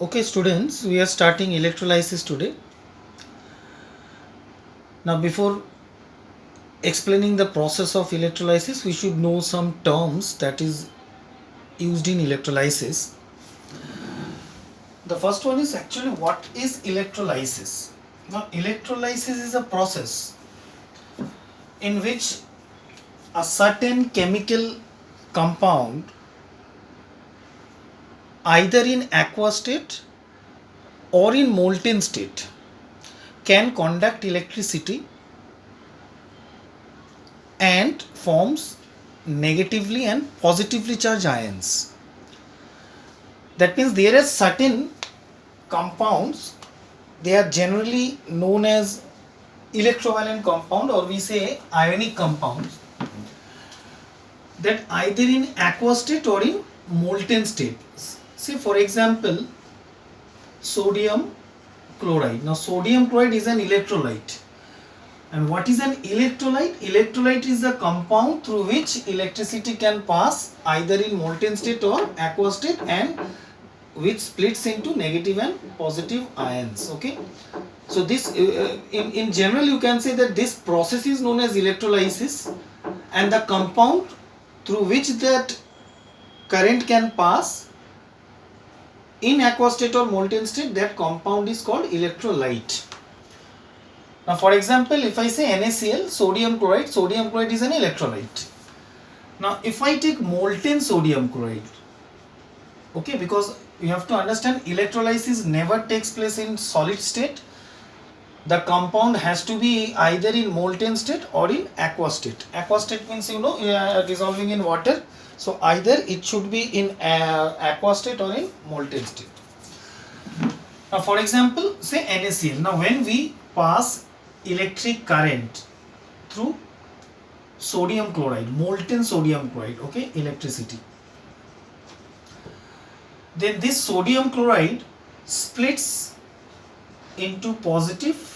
Okay, students, we are starting electrolysis today. Now, before explaining the process of electrolysis, we should know some terms that is used in electrolysis. The first one is actually what is electrolysis? Now, electrolysis is a process in which a certain chemical compound, either in aqua state or in molten state, can conduct electricity and forms negatively and positively charged ions. That means there are certain compounds, they are generally known as electrovalent compound, or we say ionic compounds, that either in aqua state or in molten state. Say for example, sodium chloride. Now sodium chloride is an electrolyte. And what is an electrolyte? Electrolyte is a compound through which electricity can pass either in molten state or aqua state, and which splits into negative and positive ions. Okay, so this in general you can say that this process is known as electrolysis, and the compound through which that current can pass in aqua state or molten state, that compound is called electrolyte. Now for example, if I say NaCl, sodium chloride is an electrolyte. Now if I take molten sodium chloride, okay, because you have to understand electrolysis never takes place in solid state. The compound has to be either in molten state or in aqua state. Aqua state means dissolving in water. So either it should be in aqua state or in molten state. Now for example, say NaCl. Now when we pass electric current through sodium chloride, molten sodium chloride, okay, electricity, then this sodium chloride splits into positive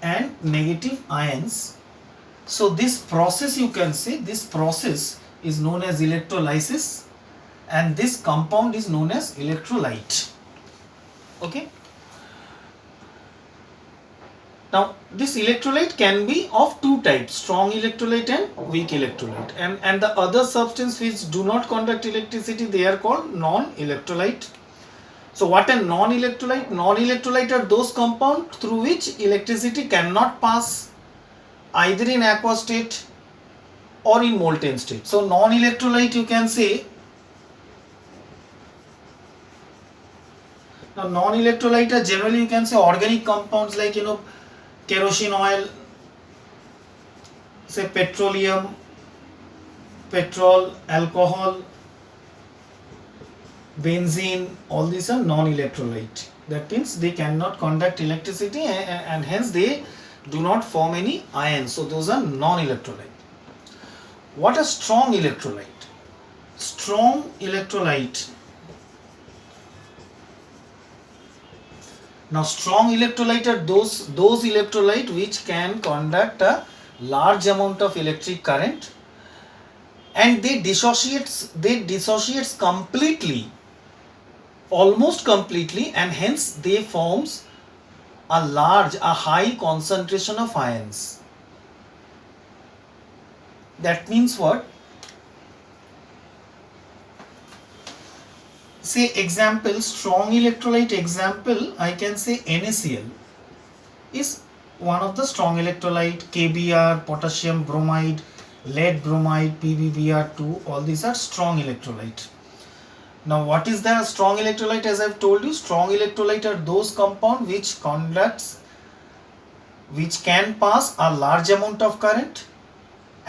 and negative ions. So this process, you can say, this process is known as electrolysis, and this compound is known as electrolyte. Okay. Now this electrolyte can be of two types, strong electrolyte and weak electrolyte, and the other substance which do not conduct electricity, they are called non-electrolyte. So what a non-electrolyte? Non-electrolyte are those compounds through which electricity cannot pass either in aqua state or in molten state. So non-electrolyte, you can say, now non-electrolyte are generally, you can say, organic compounds like kerosene oil, say petroleum, petrol, alcohol, benzene, all these are non-electrolyte. That means they cannot conduct electricity, and hence they do not form any ions. So those are non-electrolyte. What a strong electrolyte? Strong electrolyte. Now strong electrolyte are those electrolyte which can conduct a large amount of electric current, and they dissociates completely, almost completely, and hence they forms a high concentration of ions. That means what? Say example, strong electrolyte example, I can say NaCl is one of the strong electrolyte. KBr, potassium bromide, lead bromide, PbBr2, all these are strong electrolyte. Now what is the strong electrolyte? As I've told you, strong electrolyte are those compound which can pass a large amount of current,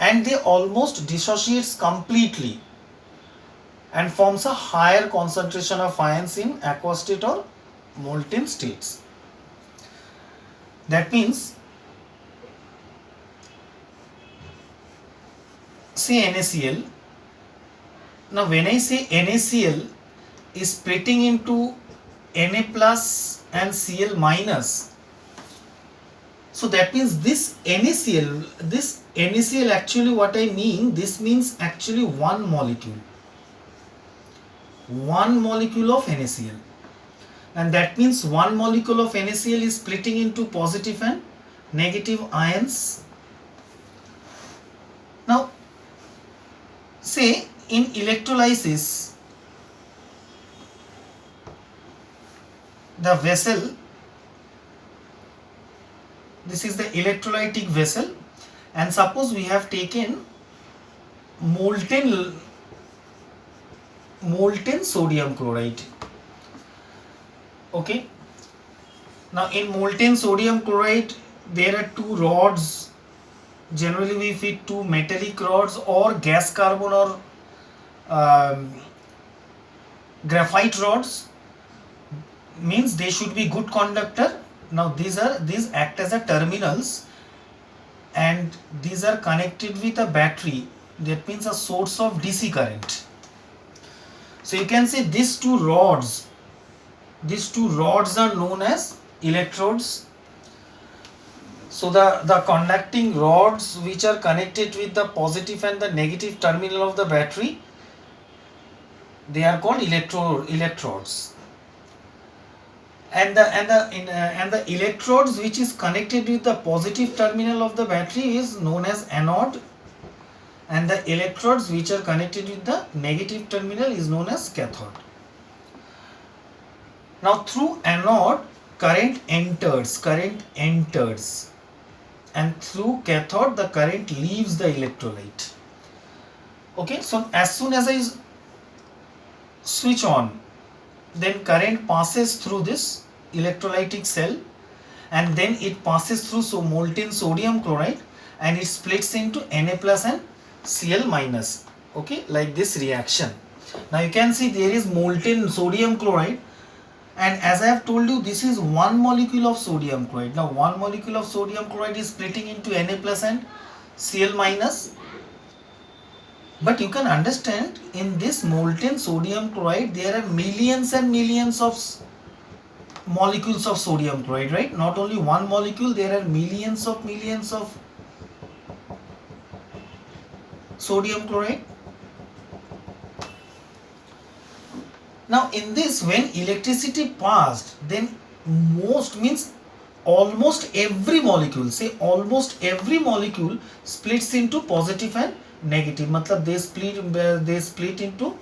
and they almost dissociates completely and forms a higher concentration of ions in aqua state or molten states. That means, say NaCl. Now when I say NaCl is splitting into Na plus and Cl minus, so that means this NaCl actually, what I mean, this means actually one molecule of NaCl. and that means one molecule of NaCl is splitting into positive and negative ions. Now say in electrolysis, the vessel, this is the electrolytic vessel, and suppose we have taken molten sodium chloride. Okay, now in molten sodium chloride there are two rods. Generally we fit two metallic rods or gas carbon or graphite rods, means they should be good conductor. Now these act as a terminals, and these are connected with a battery, that means a source of DC current. So you can see these two rods are known as electrodes. So the conducting rods which are connected with the positive and the negative terminal of the battery, they are called electrodes. And the electrodes which is connected with the positive terminal of the battery is known as anode, and the electrodes which are connected with the negative terminal is known as cathode. Now through anode current enters, and through cathode the current leaves the electrolyte. Okay, so as soon as I switch on, then current passes through this electrolytic cell, and then it passes through molten sodium chloride, and it splits into Na plus and Cl minus. Okay, like this reaction. Now you can see there is molten sodium chloride, and as I have told you, this is one molecule of sodium chloride. Now one molecule of sodium chloride is splitting into Na plus and Cl minus. But you can understand, in this molten sodium chloride there are millions and millions of molecules of sodium chloride, right? Not only one molecule, there are millions of sodium chloride. Now in this, when electricity passed, then almost every molecule splits into positive and negative. Matlab they split into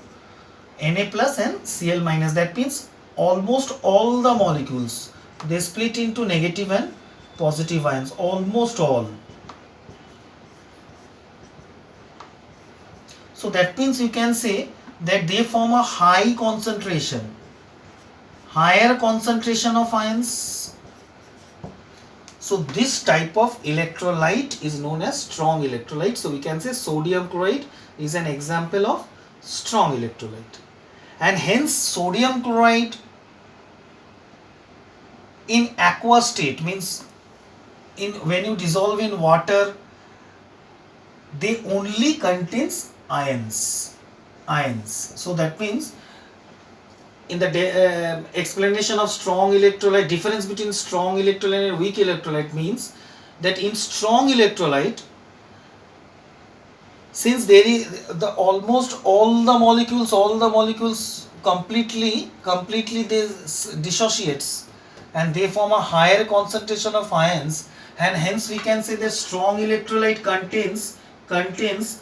Na plus and Cl minus. That means almost all the molecules, they split into negative and positive ions, almost all. So that means you can say that they form a higher concentration of ions. So this type of electrolyte is known as strong electrolyte. So we can say sodium chloride is an example of strong electrolyte, and hence sodium chloride in aqueous state, means when you dissolve in water, they only contains ions. So that means in the explanation of strong electrolyte, difference between strong electrolyte and weak electrolyte means that in strong electrolyte, since there is almost all the molecules completely they dissociates, and they form a higher concentration of ions, and hence we can say that strong electrolyte contains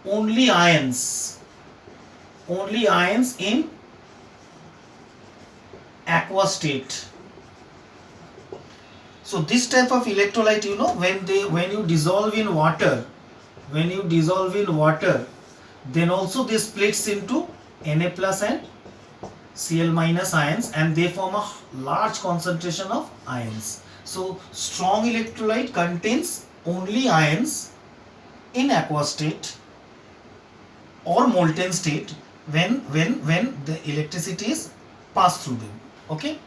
only ions in aqueous state. So this type of electrolyte, when you dissolve in water, then also they splits into Na plus and Cl minus ions, and they form a large concentration of ions. So strong electrolyte contains only ions in aqueous state or molten state when the electricity is passed through them. Okay,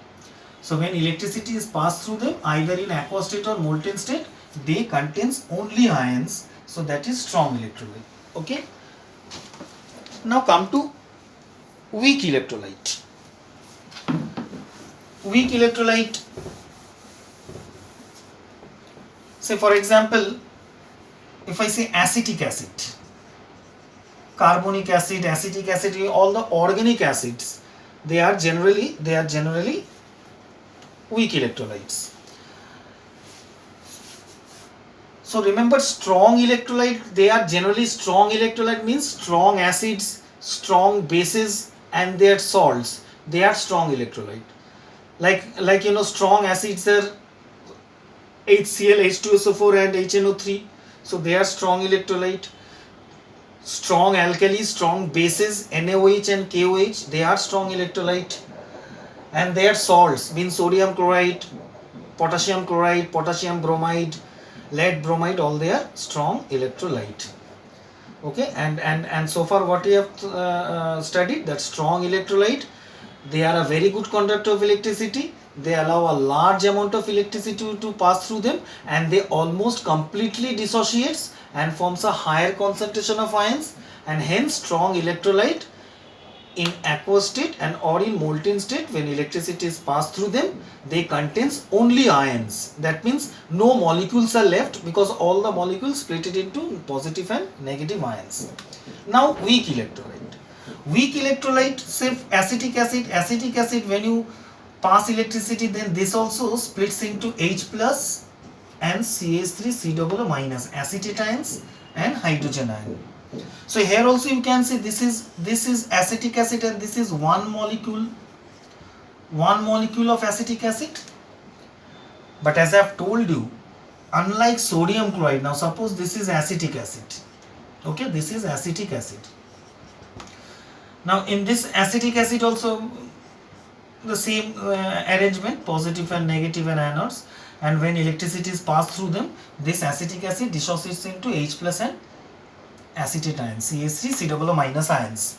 so when electricity is passed through them, either in aqueous state or molten state, they contains only ions. So that is strong electrolyte. Okay, now come to weak electrolyte. Weak electrolyte, say for example, if I say acetic acid, carbonic acid, acetic acid, all the organic acids, they are generally weak electrolytes. So remember, strong electrolyte, they are generally strong electrolyte means strong acids, strong bases, and their salts. They are strong electrolyte. Like strong acids are HCl, H2SO4 and HNO3. So they are strong electrolyte. Strong alkalis, strong bases, NaOH and KOH, they are strong electrolyte. And their salts means sodium chloride, potassium chloride, potassium bromide, lead bromide, all they are strong electrolyte. Okay, and so far what we have studied, that strong electrolyte, they are a very good conductor of electricity. They allow a large amount of electricity to pass through them, and they almost completely dissociates and forms a higher concentration of ions, and hence strong electrolyte in aqueous state and or in molten state, when electricity is passed through them, they contains only ions. That means no molecules are left, because all the molecules split it into positive and negative ions. Now weak electrolyte. Weak electrolyte, say acetic acid, when you pass electricity, then this also splits into H plus and CH3 C double minus, acetate ions and hydrogen ion. So here also you can see this is acetic acid, and this is one molecule of acetic acid. But as I have told you, unlike sodium chloride, now suppose this is acetic acid. Okay, this is acetic acid. Now in this acetic acid also the same arrangement, positive and negative and anodes, and when electricity is passed through them, this acetic acid dissociates into H plus and acetate ions, CH3 C double minus ions.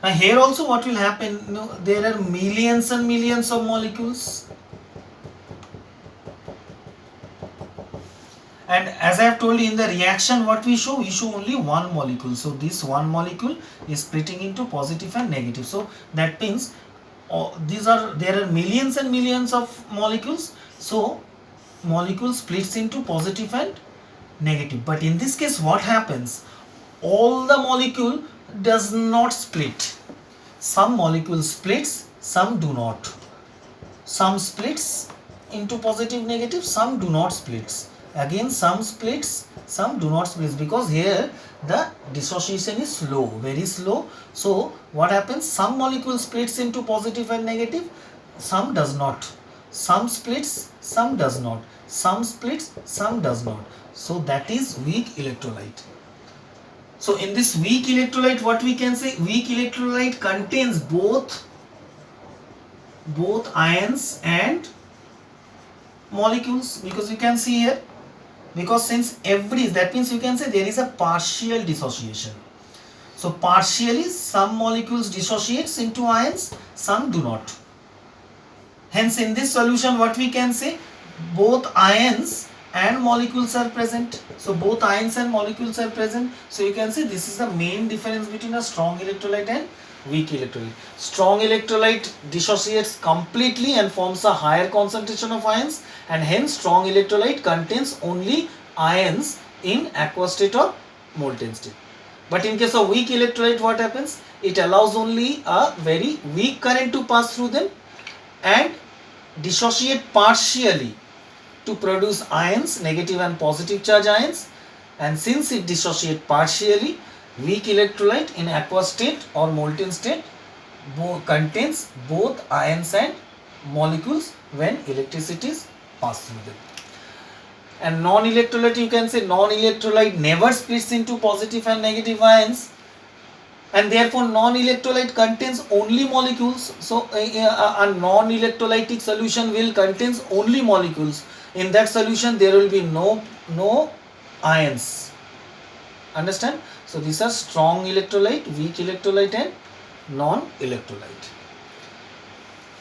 Now here also what will happen, there are millions and millions of molecules, and as I have told you, in the reaction what we show only one molecule. So this one molecule is splitting into positive and negative. So that means there are millions and millions of molecules, so molecule splits into positive and negative. But in this case what happens, all the molecule does not split. Some molecule splits, some do not. Some splits into positive negative, some do not splits. Again some splits, some do not splits, because here the dissociation is slow, very slow. So what happens, some molecule splits into positive and negative, some does not. Some splits, some does not. Some splits, some does not. So that is weak electrolyte. So in this weak electrolyte, what we can say, weak electrolyte contains both ions and molecules, because you can see here, because since that means you can say there is a partial dissociation. So partially some molecules dissociates into ions, some do not. Hence in this solution what we can say, both ions and molecules are present. So both ions and molecules are present. So you can see this is the main difference between a strong electrolyte and weak electrolyte. Strong electrolyte dissociates completely and forms a higher concentration of ions, and hence strong electrolyte contains only ions in aqueous state or molten state. But in case of weak electrolyte, what happens? It allows only a very weak current to pass through them and dissociate partially to produce ions, negative and positive charge ions. And since it dissociates partially, weak electrolyte in aqueous state or molten state contains both ions and molecules when electricity is passed through them. And non-electrolyte, you can say non-electrolyte never splits into positive and negative ions, and therefore non-electrolyte contains only molecules. So a non-electrolytic solution will contains only molecules. In that solution there will be no ions. Understand? So these are strong electrolyte, weak electrolyte and non-electrolyte.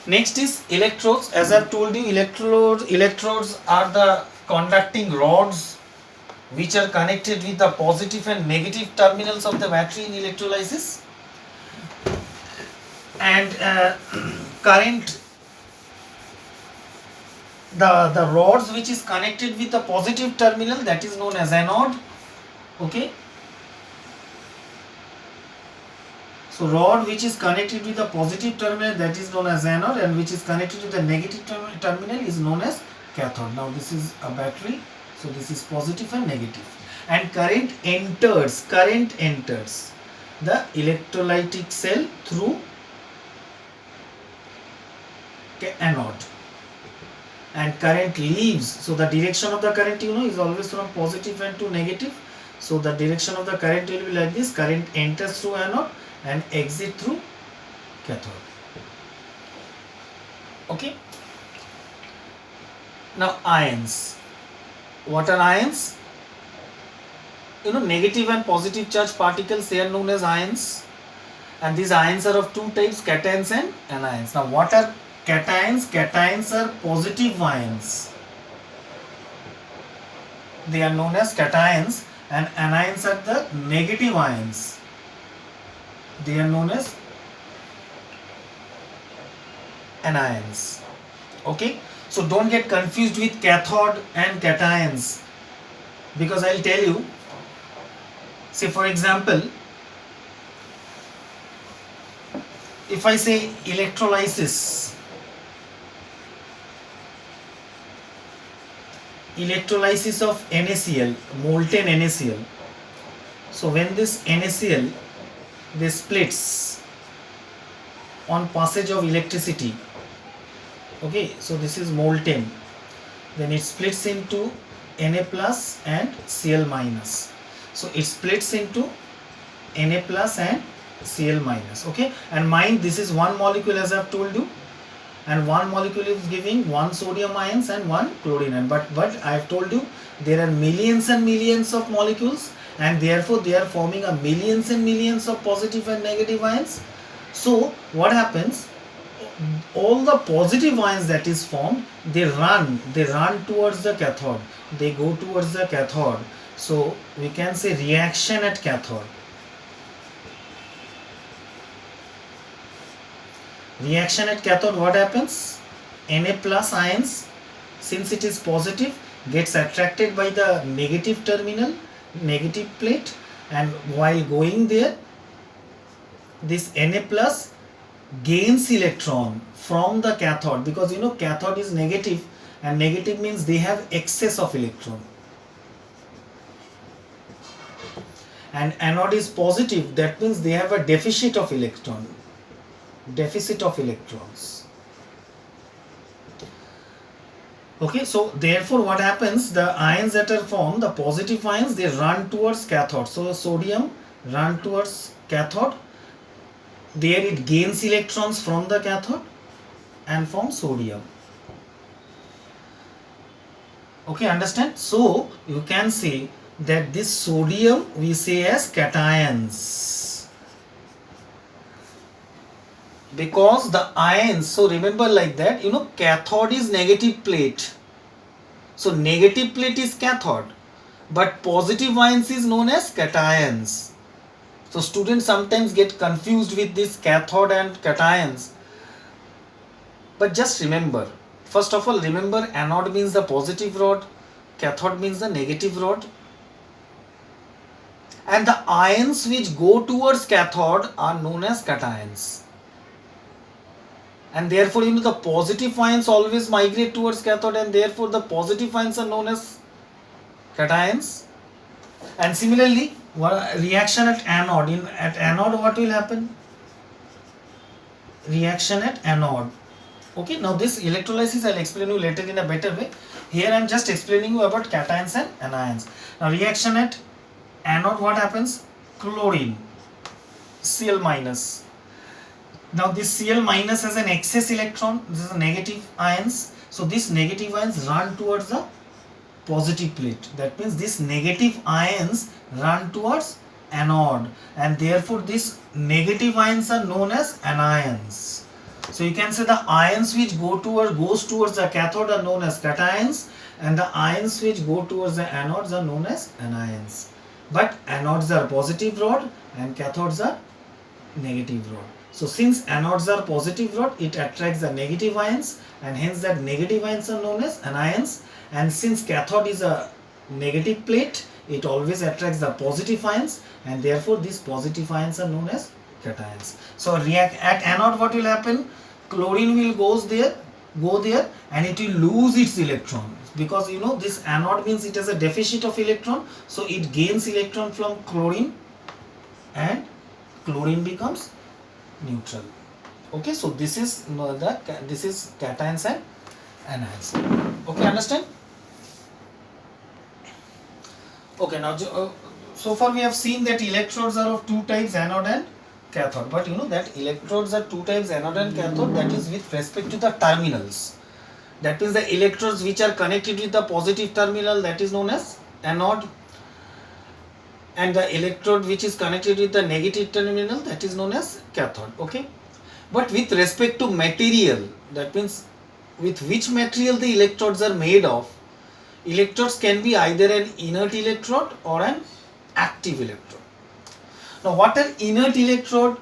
Next is electrodes. As I have told you, electrodes are the conducting rods which are connected with the positive and negative terminals of the battery in electrolysis. And current, the rods which is connected with the positive terminal, that is known as anode. Okay. So So rod which is connected with the positive terminal, that is known as anode, and which is connected with the negative terminal is known as cathode. Now this is a battery, so this is positive and negative, and current enters the electrolytic cell through anode, and current leaves. So the direction of the current is always from positive and to negative. So the direction of the current will be like this: current enters through anode and exit through cathode. Okay. Now ions. What are ions? Negative and positive charge particles, they are known as ions, and these ions are of two types, cations and anions. Now what are cations? Cations are positive ions, they are known as cations, and anions are the negative ions, they are known as anions. Okay, so don't get confused with cathode and cations, because I'll tell you. Say for example, if I say electrolysis of NaCl, molten NaCl. So when this NaCl, they splits on passage of electricity, okay, so this is molten, then it splits into Na plus and Cl minus. So it splits into Na plus and Cl minus. Okay, and mind, this is one molecule as I have told you, and one molecule is giving one sodium ions and one chlorine ion. But I have told you there are millions and millions of molecules, and therefore they are forming a millions and millions of positive and negative ions. So what happens? All the positive ions that is formed, they run towards the cathode. They go towards the cathode. So we can say reaction at cathode. Reaction at cathode, what happens? Na plus ions, since it is positive, gets attracted by the negative terminal, negative plate, and while going there, this Na plus gains electron from the cathode, because cathode is negative, and negative means they have excess of electron, and anode is positive, that means they have a deficit of electrons. Okay, so therefore what happens, the ions that are formed, the positive ions, they run towards cathode. So sodium run towards cathode, there it gains electrons from the cathode and forms sodium. Okay, understand? So you can say that this sodium we say as cations, because the ions, so remember like that, cathode is negative plate, so negative plate is cathode, but positive ions is known as cations. So students sometimes get confused with this cathode and cations, but just remember, first of all, remember anode means the positive rod, cathode means the negative rod, and the ions which go towards cathode are known as cations. And therefore, the positive ions always migrate towards cathode, and therefore the positive ions are known as cations. And similarly, reaction at anode. At anode, what will happen? Reaction at anode. Okay, now this electrolysis I'll explain you later in a better way. Here I am just explaining you about cations and anions. Now reaction at anode, what happens? Chlorine, Cl minus. Now this Cl minus has an excess electron, this is a negative ions. So these negative ions run towards the positive plate. That means these negative ions run towards anode, and therefore these negative ions are known as anions. So you can say the ions which goes towards the cathode are known as cations, and the ions which go towards the anodes are known as anions. But anodes are positive rod and cathodes are negative rod. So since anodes are positive rod, it attracts the negative ions, and hence that negative ions are known as anions. And since cathode is a negative plate, it always attracts the positive ions, and therefore these positive ions are known as cations. So react at anode, what will happen? Chlorine will go there, and it will lose its electron, because you know this anode means it has a deficit of electron, so it gains electron from chlorine, and chlorine becomes neutral. Okay, so this is this is cations and anions. Okay, understand? Okay, now so far we have seen that electrodes are of two types, anode and cathode. But you know that electrodes are two types, anode and cathode, that is with respect to the terminals. That means the electrodes which are connected with the positive terminal, that is known as anode, and the electrode which is connected with the negative terminal, that is known as cathode. Okay, but with respect to material, that means with which material the electrodes are made of, electrodes can be either an inert electrode or an active electrode. Now what are inert electrode?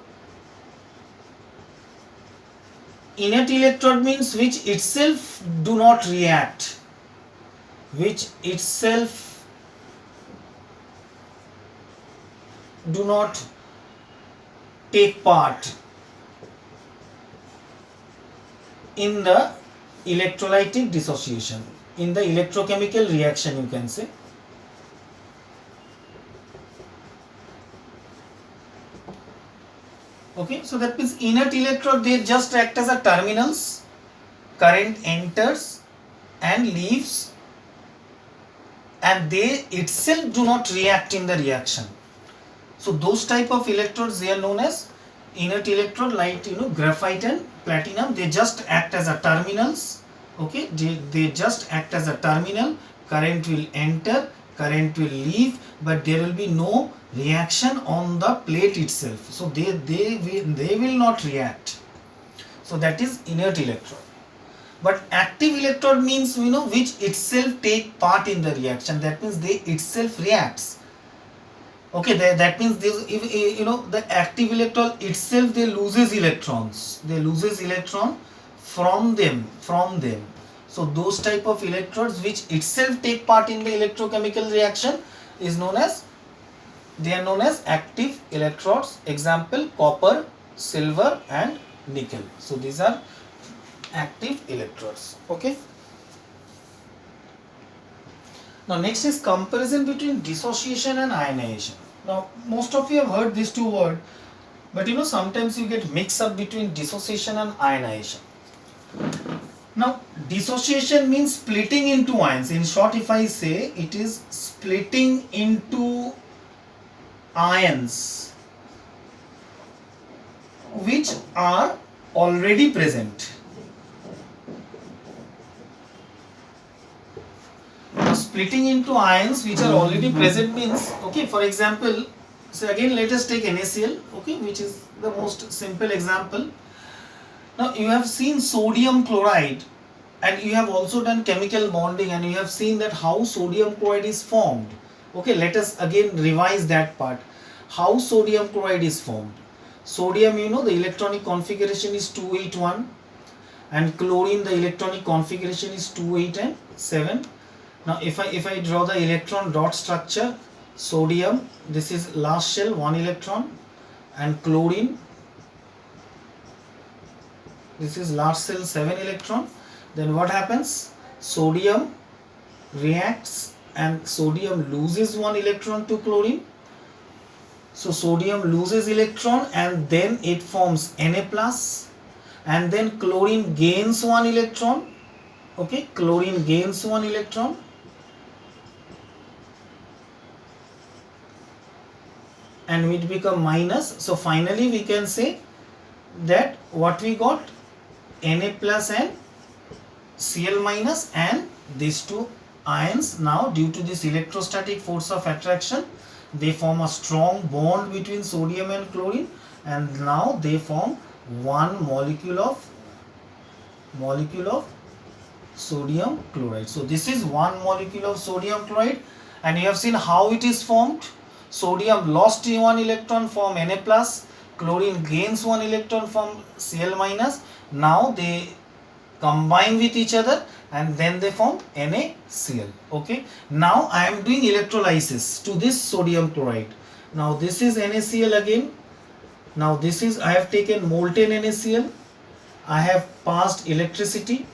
Inert electrode means which itself do not react, which itself do not take part in the electrolytic dissociation, in the electrochemical reaction, you can say. Okay, so that means inert electrode, they just act as a terminals, current enters and leaves, and they itself do not react in the reaction. So those type of electrodes, they are known as inert electrode, like you know graphite and platinum. They just act as a terminals. Okay, they just act as a terminal. Current will enter, current will leave, but there will be no reaction on the plate itself. So they will not react. So that is inert electrode. But active electrode means you know which itself take part in the reaction. That means they itself reacts. Okay, that means this, if you know the active electrode itself, they loses electrons. They loses electron from them. So those type of electrodes which itself take part in the electrochemical reaction is known as, they are known as active electrodes. Example: copper, silver and nickel. So these are active electrodes. Okay. Now next is comparison between dissociation and ionization. Now most of you have heard these two words, but you know sometimes you get mixed up between dissociation and ionization. Now dissociation means splitting into ions. In short, if I say, it is splitting into ions which are already present. Splitting into ions which are already present means, okay, for example, so again let us take NaCl, okay, which is the most simple example. Now you have seen sodium chloride, and you have also done chemical bonding, and you have seen that how sodium chloride is formed. Okay, let us again revise that part. How sodium chloride is formed? Sodium, you know, the electronic configuration is 281, and chlorine, the electronic configuration is 28 and 7. Now if I draw the electron dot structure, sodium, this is last shell, 1 electron, and chlorine, this is last shell, 7 electron. Then what happens? Sodium reacts and sodium loses 1 electron to chlorine. So sodium loses electron and then it forms Na plus, and then chlorine gains 1 electron. Okay, chlorine gains 1 electron, and it become minus. So finally we can say that what we got, Na plus and Cl minus, and these two ions, now due to this electrostatic force of attraction, they form a strong bond between sodium and chlorine, and now they form one molecule of sodium chloride. So this is one molecule of sodium chloride, and you have seen how it is formed. Sodium lost 1 electron, form Na plus, chlorine gains 1 electron, form Cl minus. Now they combine with each other and then they form NaCl. Okay, now I am doing electrolysis to this sodium chloride. Now this is NaCl again, Now this is, I have taken molten NaCl, I have passed electricity,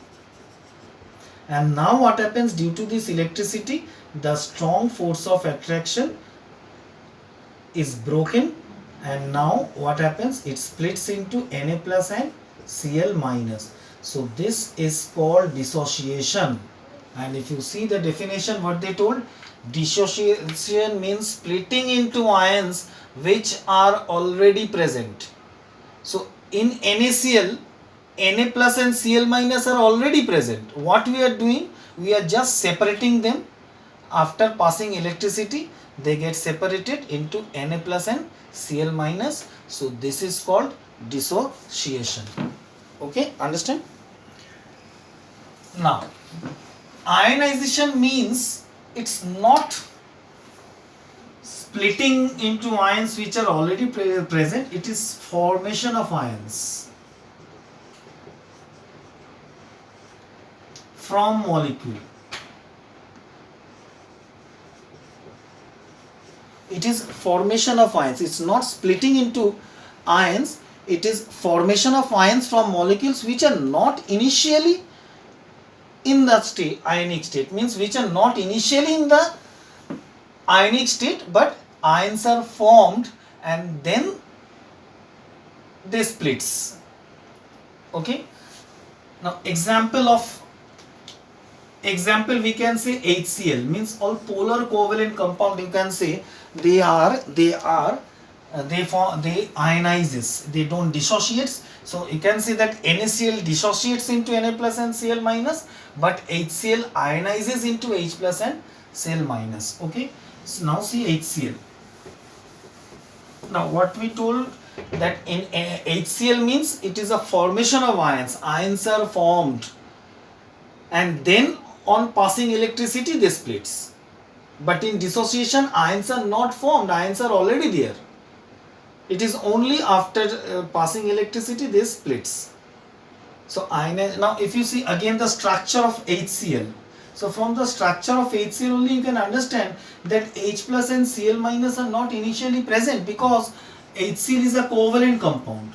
and now what happens, due to this electricity, the strong force of attraction is broken, and now what happens, it splits into Na plus and Cl minus. So this is called dissociation. And if you see the definition, what they told, dissociation means splitting into ions which are already present. So in NaCl, Na plus and Cl minus are already present. What we are doing, we are just separating them. After passing electricity, they get separated into Na plus and Cl minus. So this is called dissociation. Okay, understand? Now, ionization means it's not splitting into ions which are already present, it is formation of ions from molecule. It is formation of ions. It's not splitting into ions, it is formation of ions from molecules which are not initially in the state, ionic state, means which are not initially in the ionic state, but ions are formed and then they splits. Okay. Now example we can say HCl, means all polar covalent compound, you can say they ionizes, they don't dissociates. So you can say that NaCl dissociates into Na plus and Cl minus, but HCl ionizes into H plus and Cl minus. Okay, so now see HCl. Now what we told, that in HCl means it is a formation of ions. Ions are formed and then on passing electricity they splits. But in dissociation, ions are not formed, ions are already there. It is only after passing electricity they splits. So now if you see again the structure of HCl, so from the structure of HCl only you can understand that H plus and Cl minus are not initially present, because HCl is a covalent compound.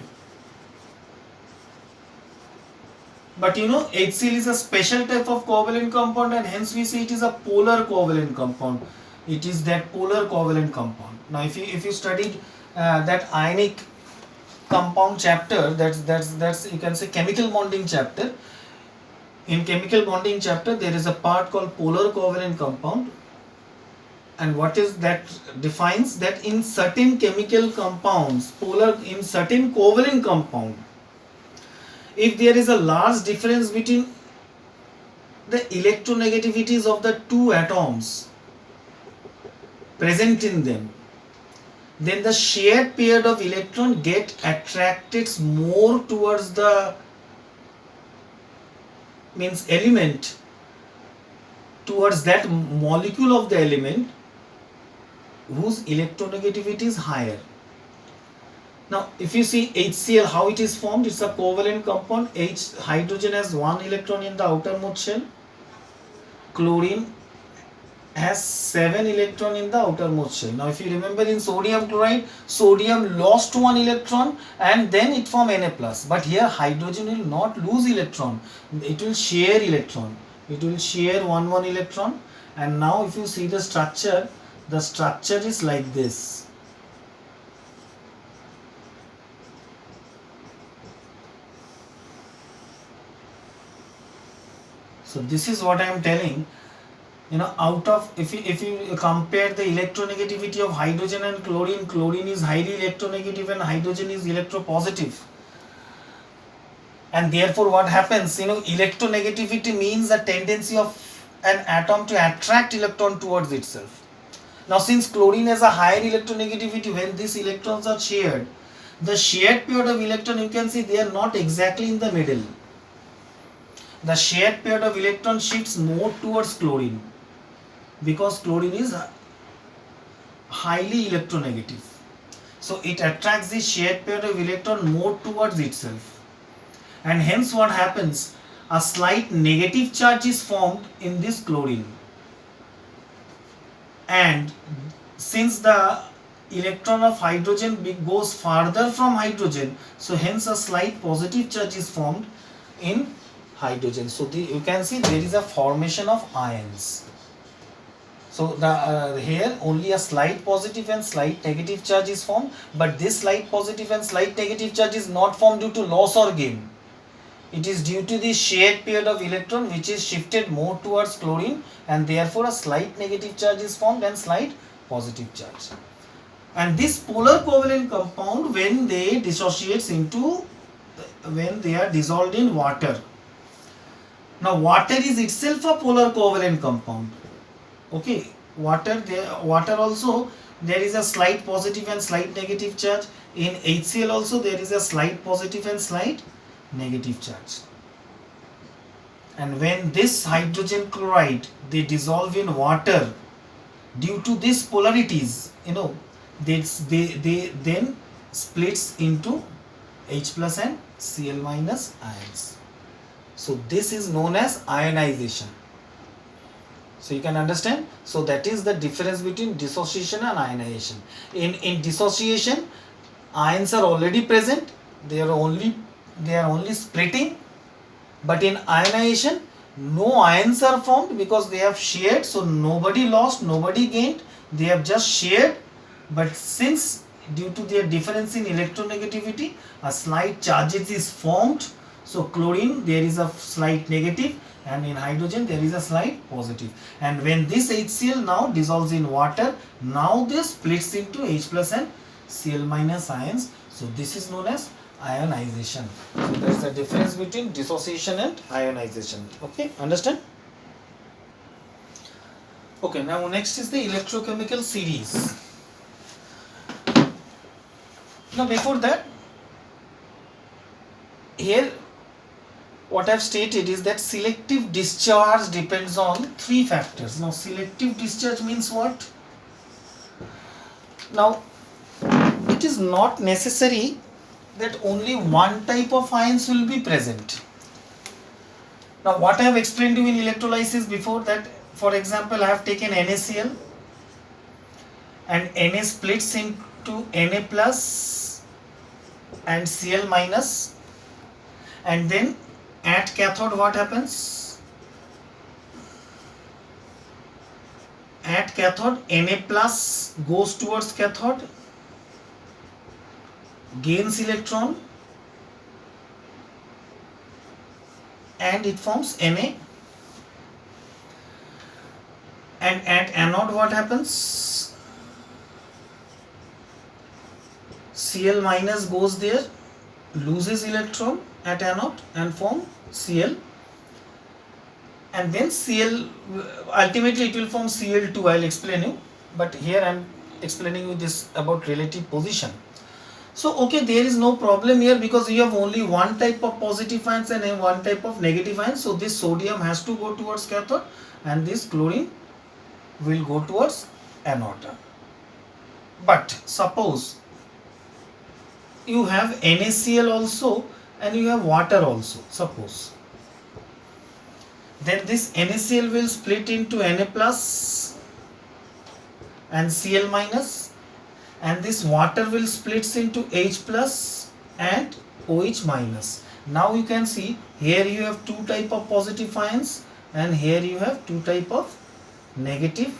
But you know, HCl is a special type of covalent compound, and hence we say it is a polar covalent compound. It is that polar covalent compound. Now if you studied that ionic compound chapter, that's you can say chemical bonding chapter. In chemical bonding chapter there is a part called polar covalent compound, and what is that defines that in certain chemical compounds, in certain covalent compound, if there is a large difference between the electronegativities of the two atoms present in them, then the shared pair of electron get attracted more towards the element, towards that molecule of the element whose electronegativity is higher. Now if you see HCl, how it is formed, it's a covalent compound. Hydrogen has 1 electron in the outermost shell, chlorine has 7 electron in the outermost shell. Now if you remember in sodium chloride, sodium lost 1 electron and then it formed Na plus, but here hydrogen will not lose electron, it will share electron, it will share 1 electron. And now if you see the structure is like this. So this is what I am telling. You know, out of if you compare the electronegativity of hydrogen and chlorine, chlorine is highly electronegative and hydrogen is electropositive. And therefore what happens, you know, electronegativity means a tendency of an atom to attract electron towards itself. Now since chlorine has a higher electronegativity, when these electrons are shared, the shared pair of electron, you can see they are not exactly in the middle. The shared pair of electron shifts more towards chlorine, because chlorine is highly electronegative. So it attracts the shared pair of electron more towards itself. And hence what happens, a slight negative charge is formed in this chlorine. And since the electron of hydrogen goes farther from hydrogen, so hence a slight positive charge is formed in hydrogen. So you can see there is a formation of ions. So here only a slight positive and slight negative charge is formed, but this slight positive and slight negative charge is not formed due to loss or gain. It is due to the shared pair of electron which is shifted more towards chlorine, and therefore a slight negative charge is formed and slight positive charge. And this polar covalent compound, when they dissociates into, when they are dissolved in water. Now water is itself a polar covalent compound. Okay, water also there is a slight positive and slight negative charge. In HCl also there is a slight positive and slight negative charge. And when this hydrogen chloride they dissolve in water, due to these polarities, they then splits into H plus and Cl minus ions. So this is known as ionization. So you can understand. So that is the difference between dissociation and ionization. In dissociation, ions are already present. They are only splitting. But in ionization, no ions are formed because they have shared. So nobody lost, nobody gained. They have just shared. But since due to their difference in electronegativity, a slight charges is formed. So chlorine there is a slight negative, and in hydrogen there is a slight positive. And when this HCl now dissolves in water, now this splits into H plus and Cl minus ions. So this is known as ionization. So there is a difference between dissociation and ionization. Okay, understand? Okay, now next is the electrochemical series. Now before that, here what I have stated is that selective discharge depends on three factors. Now selective discharge means what? Now it is not necessary that only one type of ions will be present. Now what I have explained to you in electrolysis before, that for example I have taken NaCl and Na splits into Na plus and Cl minus, and then at cathode what happens? At cathode Na plus goes towards cathode, gains electron, and it forms Na. And at anode what happens? Cl minus goes there, loses electron at anode and form Cl, and then Cl, ultimately it will form Cl2. I will explain you, but here I am explaining you this about relative position. So okay, there is no problem here because you have only one type of positive ions and one type of negative ions. So this sodium has to go towards cathode and this chlorine will go towards anode. But suppose you have NaCl also and you have water also, suppose, then this NaCl will split into Na plus and Cl minus, and this water will splits into H plus and OH minus. Now you can see here you have two type of positive ions and here you have two type of negative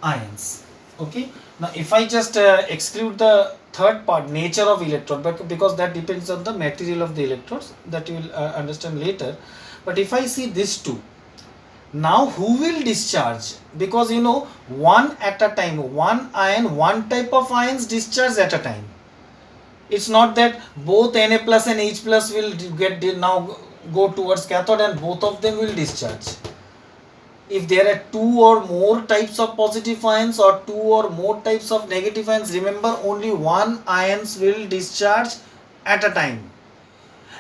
ions. Okay, now if I just exclude the third part, nature of electrode, because that depends on the material of the electrodes, that you will understand later. But if I see these two, now who will discharge? Because one at a time, one ion, one type of ions discharge at a time. It's not that both Na plus and H plus will now go towards cathode and both of them will discharge. If there are two or more types of positive ions or two or more types of negative ions, remember only one ions will discharge at a time.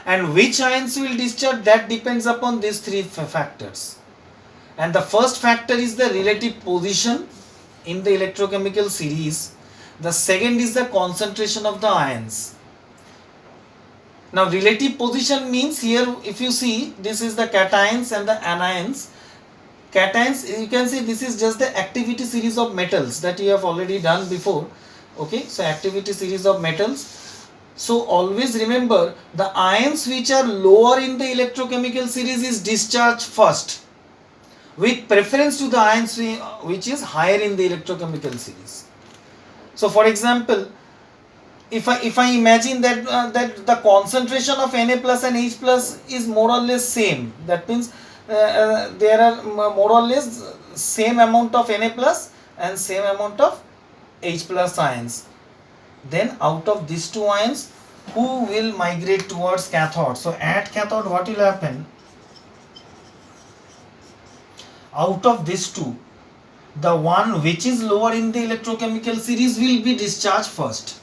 And which ions will discharge, that depends upon these three factors. And the first factor is the relative position in the electrochemical series. The second is the concentration of the ions. Now relative position means here if you see, this is the cations and the anions. Cations, you can see this is just the activity series of metals that you have already done before. Okay, so activity series of metals. So always remember, the ions which are lower in the electrochemical series is discharged first, with preference to the ions which is higher in the electrochemical series. So for example, if I imagine that that the concentration of Na plus and H plus is more or less same, that means there are more or less same amount of Na plus and same amount of H plus ions, then out of these two ions, who will migrate towards cathode? So at cathode, what will happen? Out of these two, the one which is lower in the electrochemical series will be discharged first.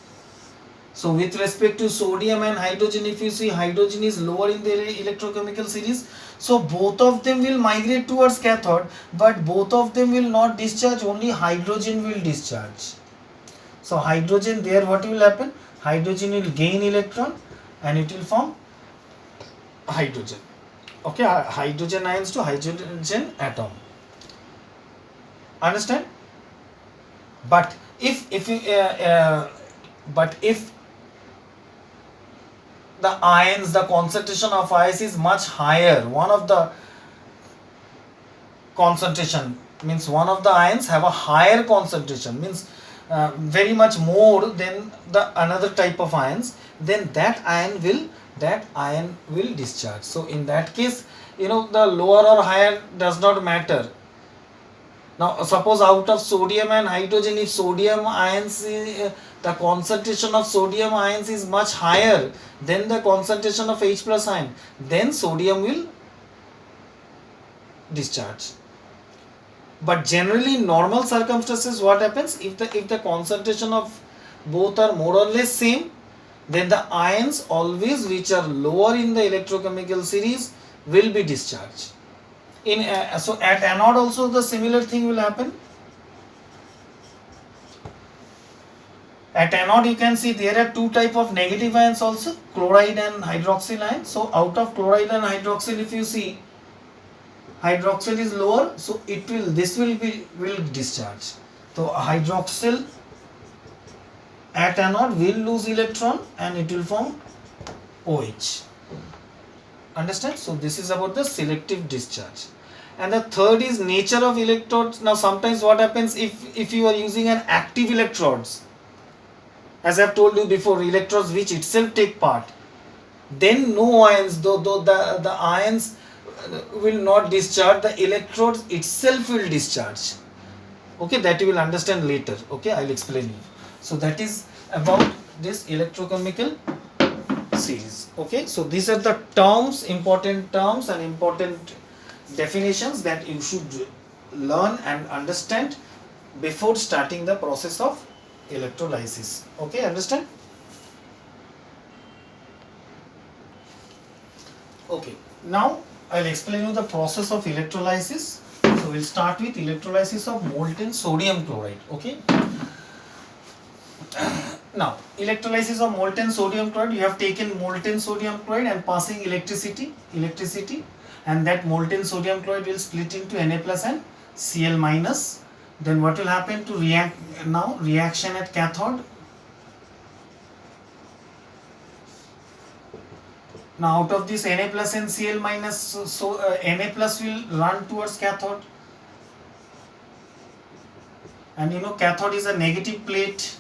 So with respect to sodium and hydrogen, if you see, hydrogen is lower in the electrochemical series, so both of them will migrate towards cathode, but both of them will not discharge, only hydrogen will discharge. So hydrogen, there what will happen? Hydrogen will gain electron and it will form hydrogen. Okay, hydrogen ions to hydrogen atom. Understand? But if the ions, the concentration of ions is much higher, one of the concentration means one of the ions have a higher concentration, means very much more than the another type of ions, then that ion will discharge. So in that case, the lower or higher does not matter. Now suppose out of sodium and hydrogen, if sodium ions the concentration of sodium ions is much higher than the concentration of H plus ion, then sodium will discharge. But generally, in normal circumstances, what happens? If the concentration of both are more or less same, then the ions always which are lower in the electrochemical series will be discharged. So at anode also the similar thing will happen. At anode you can see there are two type of negative ions also, chloride and hydroxyl ion. So out of chloride and hydroxyl, if you see, hydroxyl is lower, so this will discharge. So hydroxyl at anode will lose electron and it will form OH. Understand? So this is about the selective discharge. And the third is nature of electrodes. Now sometimes what happens, if you are using an active electrodes, as I have told you before, electrodes which itself take part, then no ions, though the ions will not discharge, the electrodes itself will discharge. Okay, that you will understand later. Okay, I will explain you. So that is about this electrochemical series. Okay, so these are the terms, important terms and important definitions that you should learn and understand before starting the process of electrolysis. Okay, understand? Okay, now I'll explain you the process of electrolysis. So we'll start with electrolysis of molten sodium chloride. Okay. Now, electrolysis of molten sodium chloride, you have taken molten sodium chloride and passing electricity, and that molten sodium chloride will split into Na plus and Cl minus. Then what will happen to reaction at cathode? Now out of this Na plus and Cl minus, so Na plus will run towards cathode, and cathode is a negative plate.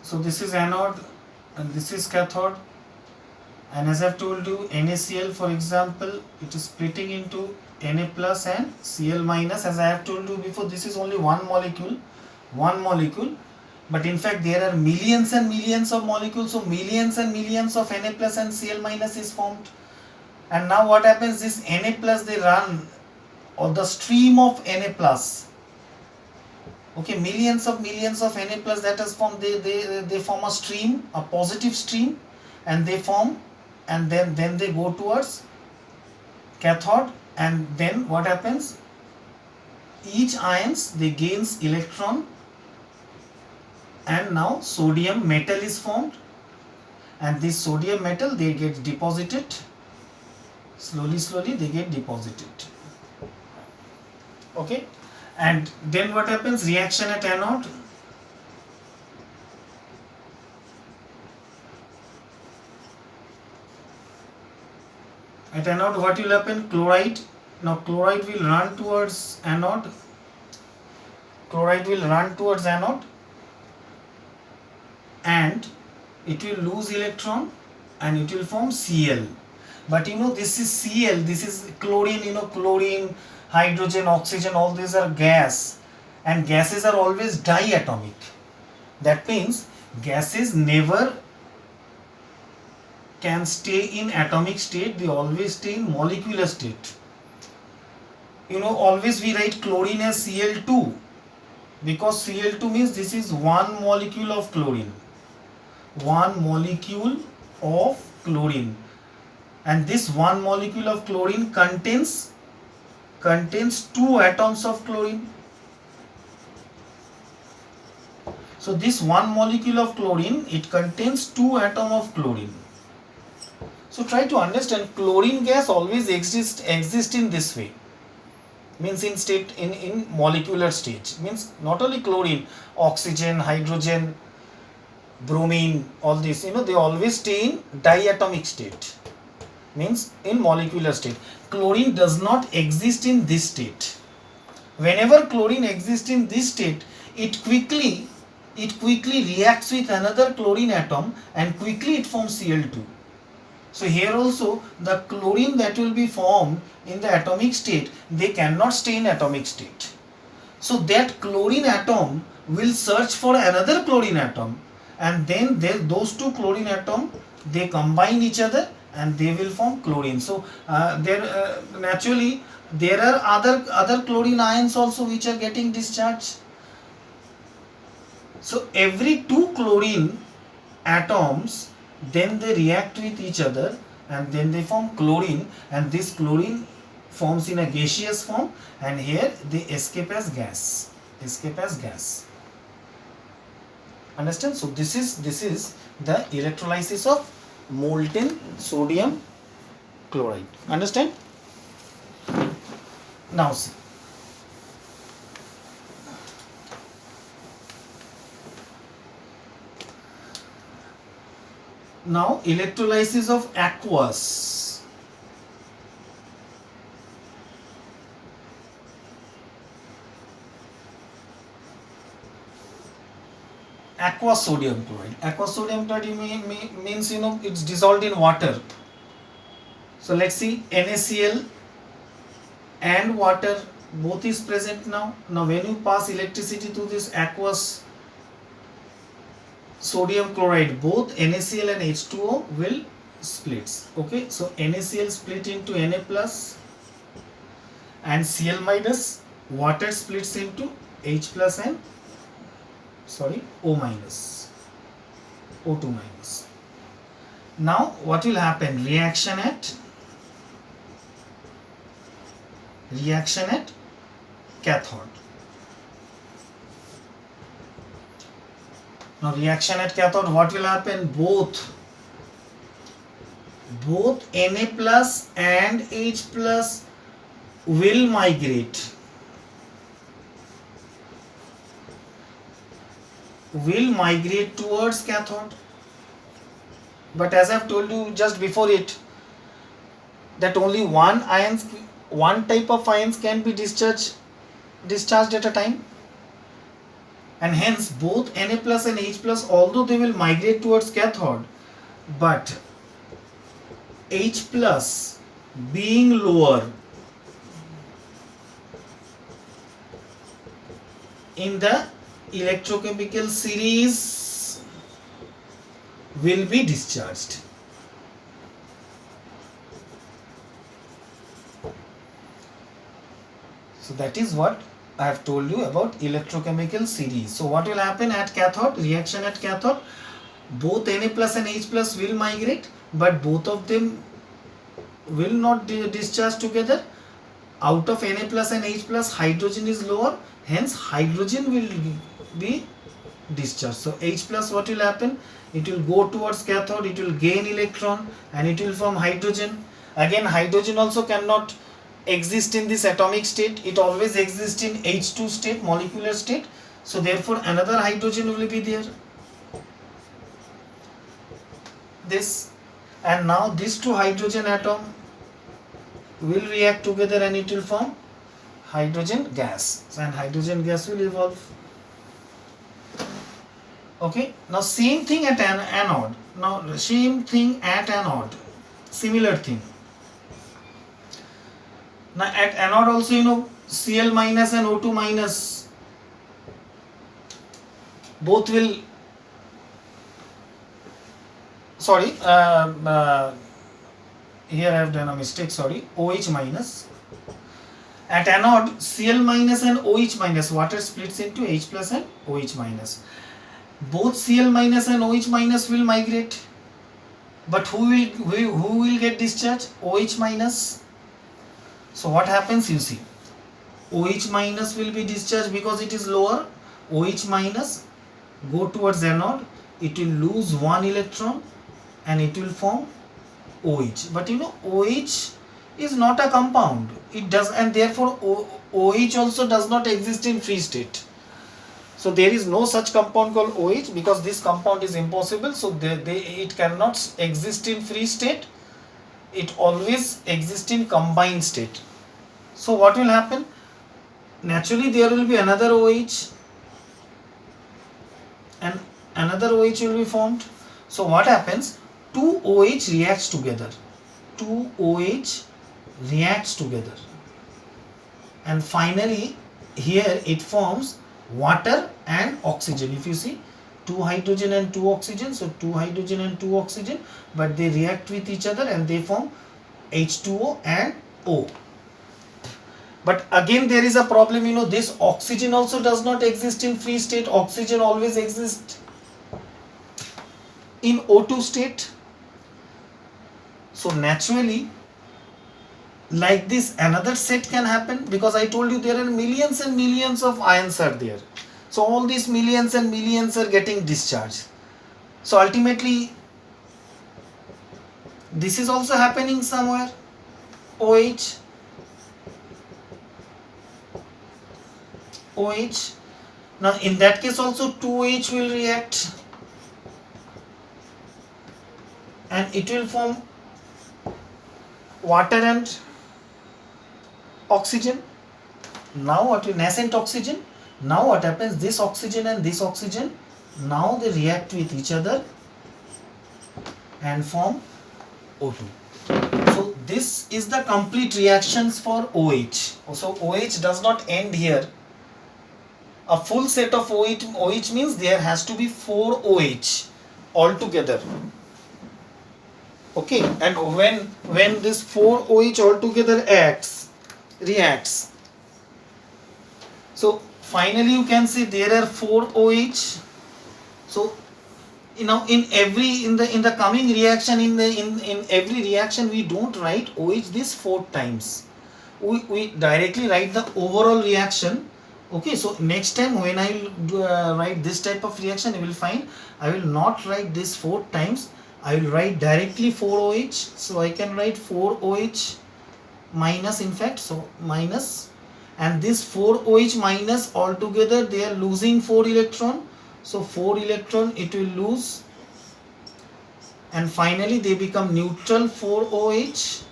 So this is anode and this is cathode, and as I have told you, NaCl for example, it is splitting into Na plus and Cl minus. As I have told you before, this is only one molecule, but in fact there are millions and millions of molecules, so millions and millions of Na plus and Cl minus is formed. And now what happens, this Na plus they run, or the stream of Na plus, okay, millions of Na plus that has formed, they form a stream, a positive stream, and they form, and then they go towards cathode. And then what happens, each ions they gains electron, and now sodium metal is formed, and this sodium metal they get deposited slowly they get deposited. Okay, and then what happens? Reaction at anode. At anode, what will happen? Chloride. Now chloride will run towards anode. Chloride will run towards anode, and it will lose electron, and it will form Cl. But you know, this is Cl. This is chlorine. You know, chlorine, hydrogen, oxygen. All these are gas, and gases are always diatomic. That means gases never can stay in atomic state, they always stay in molecular state. You know, always we write chlorine as Cl2, because Cl2 means this is one molecule of chlorine. One molecule of chlorine. And this one molecule of chlorine contains two atoms of chlorine. So this one molecule of chlorine, it contains two atoms of chlorine. So try to understand, chlorine gas always exist in this way. Means in state, in molecular stage. Means not only chlorine, oxygen, hydrogen, bromine, all this, you know, they always stay in diatomic state. Means in molecular state. Chlorine does not exist in this state. Whenever chlorine exists in this state, it quickly reacts with another chlorine atom, and quickly it forms Cl2. So here also the chlorine that will be formed in the atomic state, they cannot stay in atomic state. So that chlorine atom will search for another chlorine atom, and then those two chlorine atom, they combine each other and they will form chlorine. So naturally there are other chlorine ions also which are getting discharged. So every two chlorine atoms, then they react with each other, and then they form chlorine, and this chlorine forms in a gaseous form, and here they escape as gas. Understand? So this is the electrolysis of molten sodium chloride. Understand? Now see. Now electrolysis of aqueous. Aqueous sodium chloride. Aqueous sodium chloride means, you know, it's dissolved in water. So let's see, NaCl and water both is present now. Now when you pass electricity to this aqueous sodium chloride, both NaCl and H2O will split. Okay, so NaCl split into Na plus and Cl minus, water splits into H plus and O minus, O2 minus. Now what will happen? Reaction at cathode. Now reaction at cathode, what will happen? Both Na plus and H plus will migrate towards cathode. But as I have told you just before it, that only one type of ions can be discharged at a time. And hence both Na plus and H plus, although they will migrate towards cathode, but H plus being lower in the electrochemical series will be discharged. So that is what I have told you about electrochemical series. So what will happen at cathode? Reaction at cathode, both Na plus and H plus will migrate, but both of them will not discharge together. Out of Na plus and H plus, hydrogen is lower, hence hydrogen will be discharged. So H plus, what will happen? It will go towards cathode, it will gain electron and it will form hydrogen, Again, hydrogen also cannot exist in this atomic state. It always exists in H2 state, molecular state. So therefore another hydrogen will be there. This, and now these two hydrogen atom will react together and it will form hydrogen gas, and hydrogen gas will evolve. Okay, now same thing at an anode. Now same thing at anode, similar thing. Now at anode also, you know, Cl minus and O2 minus both will, sorry, here I have done a mistake, sorry, OH minus. At anode, Cl minus and OH minus, water splits into H plus and OH minus. Both Cl minus and OH minus will migrate, but who will get discharged? OH minus. So what happens, you see, OH minus will be discharged because it is lower. OH minus go towards anode, it will lose one electron and it will form OH. But you know, OH is not a compound. It does, and therefore OH also does not exist in free state. So there is no such compound called OH, because this compound is impossible. So it cannot exist in free state. It always exists in combined state. So what will happen? Naturally there will be another OH and another OH will be formed. So what happens? Two OH reacts together. Two OH reacts together. And finally here it forms water and oxygen. If you see, two hydrogen and two oxygen, so two hydrogen and two oxygen, but they react with each other and they form H2O and O. But again there is a problem, you know, this oxygen also does not exist in free state. Oxygen always exists in O2 state. So naturally, like this, another set can happen, because I told you there are millions and millions of ions are there. So all these millions and millions are getting discharged. So ultimately, this is also happening somewhere. OH, OH. Now in that case also 2H will react and it will form water and oxygen. Now what will nascent oxygen? Now what happens? This oxygen and this oxygen, now they react with each other and form O2. So this is the complete reactions for OH. So OH does not end here. A full set of OH means there has to be 4 OH altogether. Okay, and when this 4 OH altogether reacts. So finally you can see there are 4 OH. So you know, in the coming reaction, in every reaction we don't write OH this 4 times. We directly write the overall reaction. Okay, so next time when I will write this type of reaction, you will find I will not write this 4 times. I will write directly 4 OH. So I can write 4 OH minus, in fact, so minus, and this 4 OH minus altogether they are losing 4 electron. So 4 electron it will lose, and finally they become neutral 4 OH.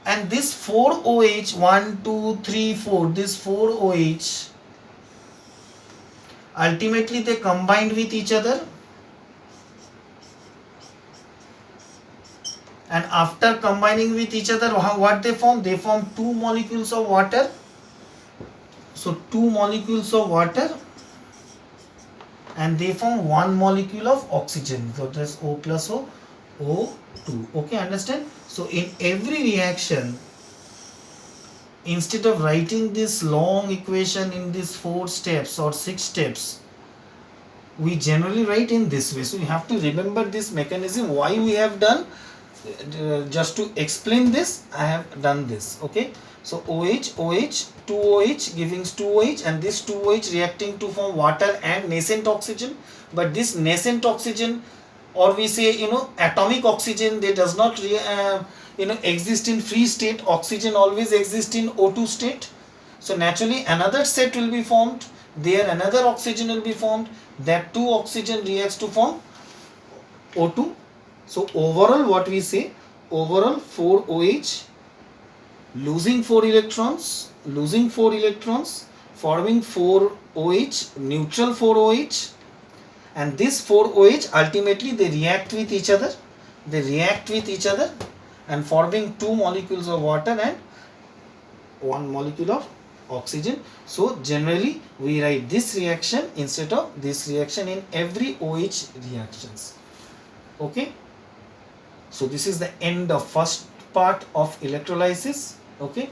And this 4 OH, 1, 2, 3, 4, this 4 OH, ultimately they combined with each other, and after combining with each other, what they form? They form 2 molecules of water. So 2 molecules of water, and they form 1 molecule of oxygen. So that's O plus O, O2. Okay, understand? So in every reaction, instead of writing this long equation in these 4 steps or 6 steps, we generally write in this way. So you have to remember this mechanism, why we have done. Just to explain this, I have done this. Okay, so OH, OH, 2 OH giving 2 OH, and this 2 OH reacting to form water and nascent oxygen. But this nascent oxygen, or we say, you know, atomic oxygen, they does not exist in free state, oxygen always exists in O2 state. So naturally another set will be formed, there another oxygen will be formed, that two oxygen reacts to form O2. So overall what we say, overall 4OH losing 4 electrons, forming 4OH, neutral 4OH, and this 4OH ultimately they react with each other, and forming 2 molecules of water and 1 molecule of oxygen. So generally we write this reaction instead of this reaction in every OH reactions. Okay, so this is the end of first part of electrolysis. Okay,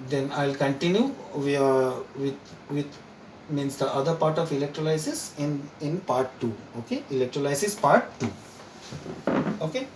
then I'll continue with means the other part of electrolysis in part 2. Okay, electrolysis part 2. Okay.